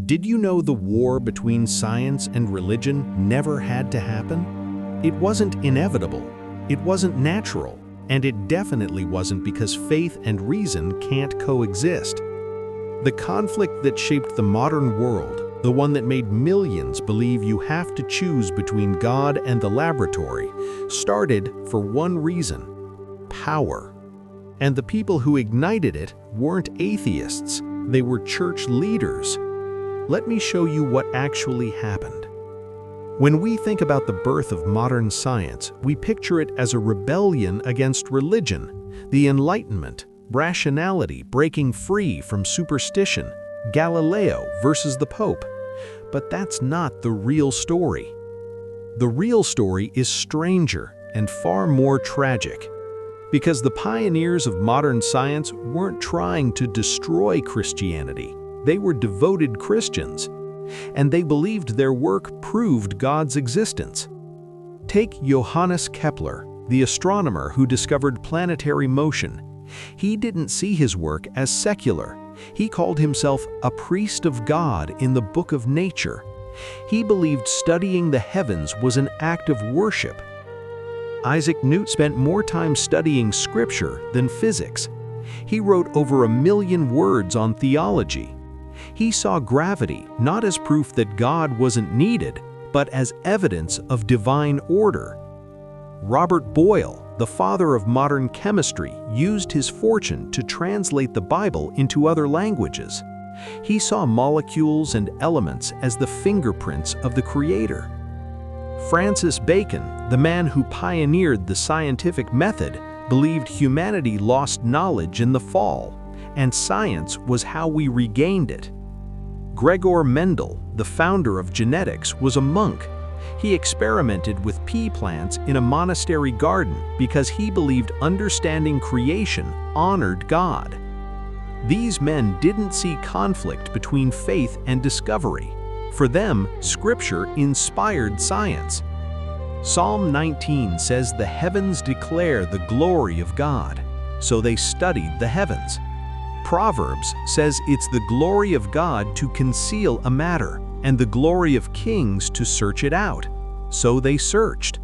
Did you know the war between science and religion never had to happen? It wasn't inevitable, it wasn't natural, and it definitely wasn't because faith and reason can't coexist. The conflict that shaped the modern world, the one that made millions believe you have to choose between God and the laboratory, started for one reason: power. And the people who ignited it weren't atheists, they were church leaders. Let me show you what actually happened. When we think about the birth of modern science, we picture it as a rebellion against religion, the Enlightenment, rationality breaking free from superstition, Galileo versus the Pope. But that's not the real story. The real story is stranger and far more tragic. Because the pioneers of modern science weren't trying to destroy Christianity. They were devoted Christians, and they believed their work proved God's existence. Take Johannes Kepler, the astronomer who discovered planetary motion. He didn't see his work as secular. He called himself a priest of God in the book of nature. He believed studying the heavens was an act of worship. Isaac Newton spent more time studying scripture than physics. He wrote over 1 million words on theology. He saw gravity not as proof that God wasn't needed, but as evidence of divine order. Robert Boyle, the father of modern chemistry, used his fortune to translate the Bible into other languages. He saw molecules and elements as the fingerprints of the Creator. Francis Bacon, the man who pioneered the scientific method, believed humanity lost knowledge in the fall, and science was how we regained it. Gregor Mendel, the founder of genetics, was a monk. He experimented with pea plants in a monastery garden because he believed understanding creation honored God. These men didn't see conflict between faith and discovery. For them, Scripture inspired science. Psalm 19 says the heavens declare the glory of God, so they studied the heavens. Proverbs says it's the glory of God to conceal a matter, and the glory of kings to search it out. So they searched.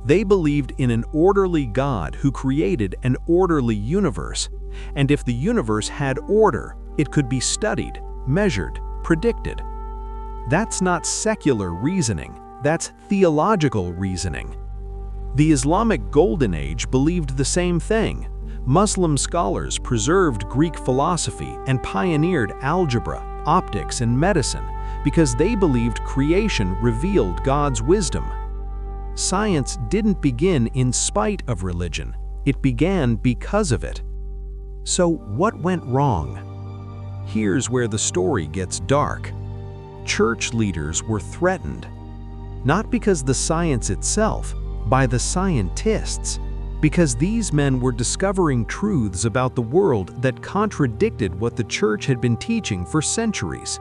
They believed in an orderly God who created an orderly universe, and if the universe had order, it could be studied, measured, predicted. That's not secular reasoning, that's theological reasoning. The Islamic Golden Age believed the same thing. Muslim scholars preserved Greek philosophy and pioneered algebra, optics, and medicine because they believed creation revealed God's wisdom. Science didn't begin in spite of religion, it began because of it. So what went wrong? Here's where the story gets dark. Church leaders were threatened, not because the science itself, by the scientists. Because these men were discovering truths about the world that contradicted what the church had been teaching for centuries.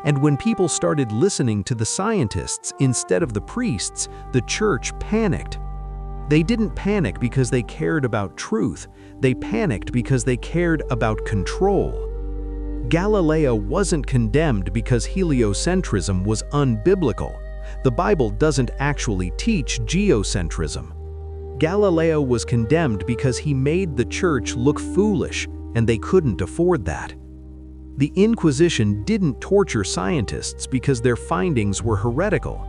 And when people started listening to the scientists instead of the priests, the church panicked. They didn't panic because they cared about truth, they panicked because they cared about control. Galileo wasn't condemned because heliocentrism was unbiblical. The Bible doesn't actually teach geocentrism. Galileo was condemned because he made the church look foolish, and they couldn't afford that. The Inquisition didn't torture scientists because their findings were heretical.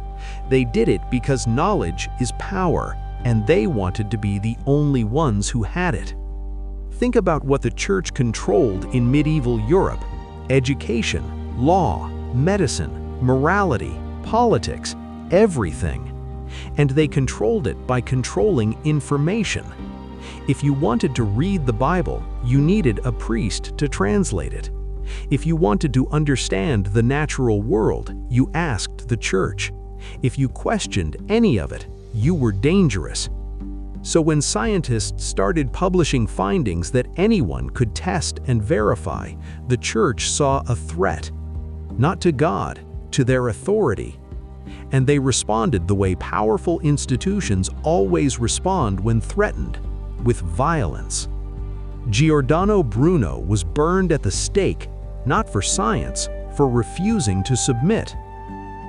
They did it because knowledge is power, and they wanted to be the only ones who had it. Think about what the church controlled in medieval Europe: education, law, medicine, morality, politics, everything. And they controlled it by controlling information. If you wanted to read the Bible, you needed a priest to translate it. If you wanted to understand the natural world, you asked the church. If you questioned any of it, you were dangerous. So when scientists started publishing findings that anyone could test and verify, the church saw a threat, not to God, to their authority. And they responded the way powerful institutions always respond when threatened, with violence. Giordano Bruno was burned at the stake, not for science, for refusing to submit.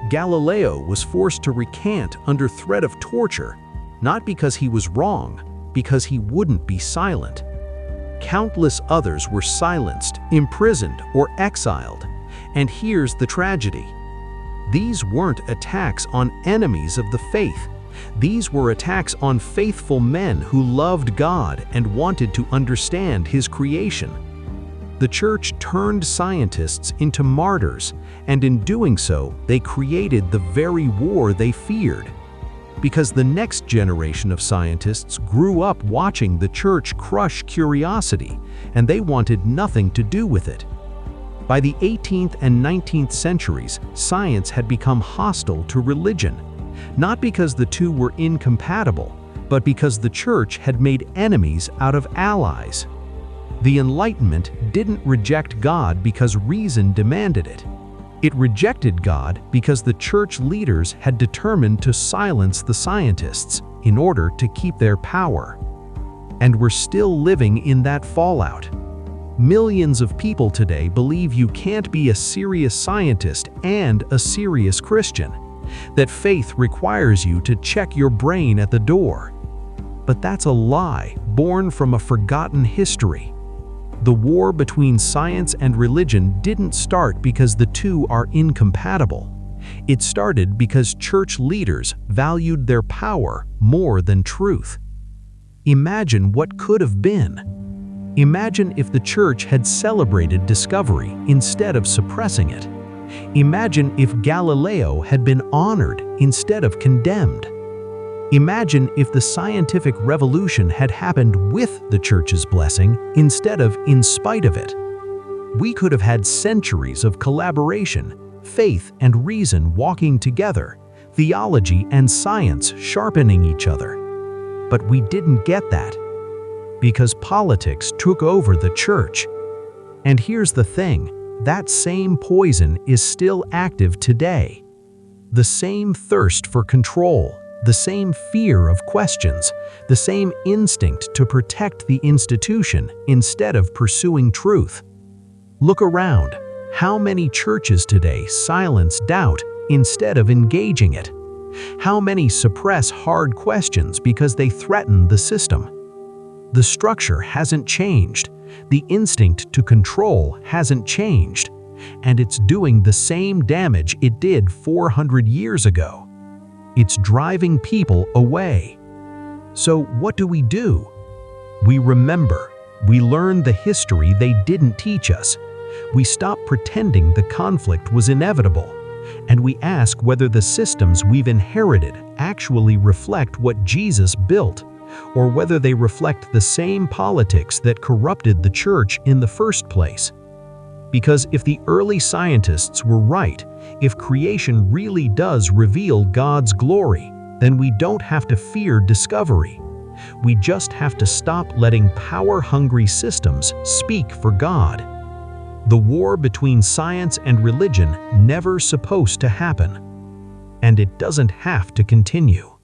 Galileo was forced to recant under threat of torture, not because he was wrong, because he wouldn't be silent. Countless others were silenced, imprisoned, or exiled. And here's the tragedy. These weren't attacks on enemies of the faith. These were attacks on faithful men who loved God and wanted to understand His creation. The church turned scientists into martyrs, and in doing so, they created the very war they feared. Because the next generation of scientists grew up watching the church crush curiosity, and they wanted nothing to do with it. By the 18th and 19th centuries, science had become hostile to religion, not because the two were incompatible, but because the church had made enemies out of allies. The Enlightenment didn't reject God because reason demanded it. It rejected God because the church leaders had determined to silence the scientists in order to keep their power. And we're still living in that fallout. Millions of people today believe you can't be a serious scientist and a serious Christian, that faith requires you to check your brain at the door. But that's a lie born from a forgotten history. The war between science and religion didn't start because the two are incompatible. It started because church leaders valued their power more than truth. Imagine what could have been. Imagine if the church had celebrated discovery instead of suppressing it. Imagine if Galileo had been honored instead of condemned. Imagine if the scientific revolution had happened with the church's blessing instead of in spite of it. We could have had centuries of collaboration, faith and reason walking together, theology and science sharpening each other. But we didn't get that, because politics took over the church. And here's the thing, that same poison is still active today. The same thirst for control, the same fear of questions, the same instinct to protect the institution instead of pursuing truth. Look around. How many churches today silence doubt instead of engaging it? How many suppress hard questions because they threaten the system? The structure hasn't changed. The instinct to control hasn't changed. And it's doing the same damage it did 400 years ago. It's driving people away. So what do? We remember. We learn the history they didn't teach us. We stop pretending the conflict was inevitable. And we ask whether the systems we've inherited actually reflect what Jesus built, or whether they reflect the same politics that corrupted the church in the first place. Because if the early scientists were right, if creation really does reveal God's glory, then we don't have to fear discovery. We just have to stop letting power-hungry systems speak for God. The war between science and religion never supposed to happen. And it doesn't have to continue.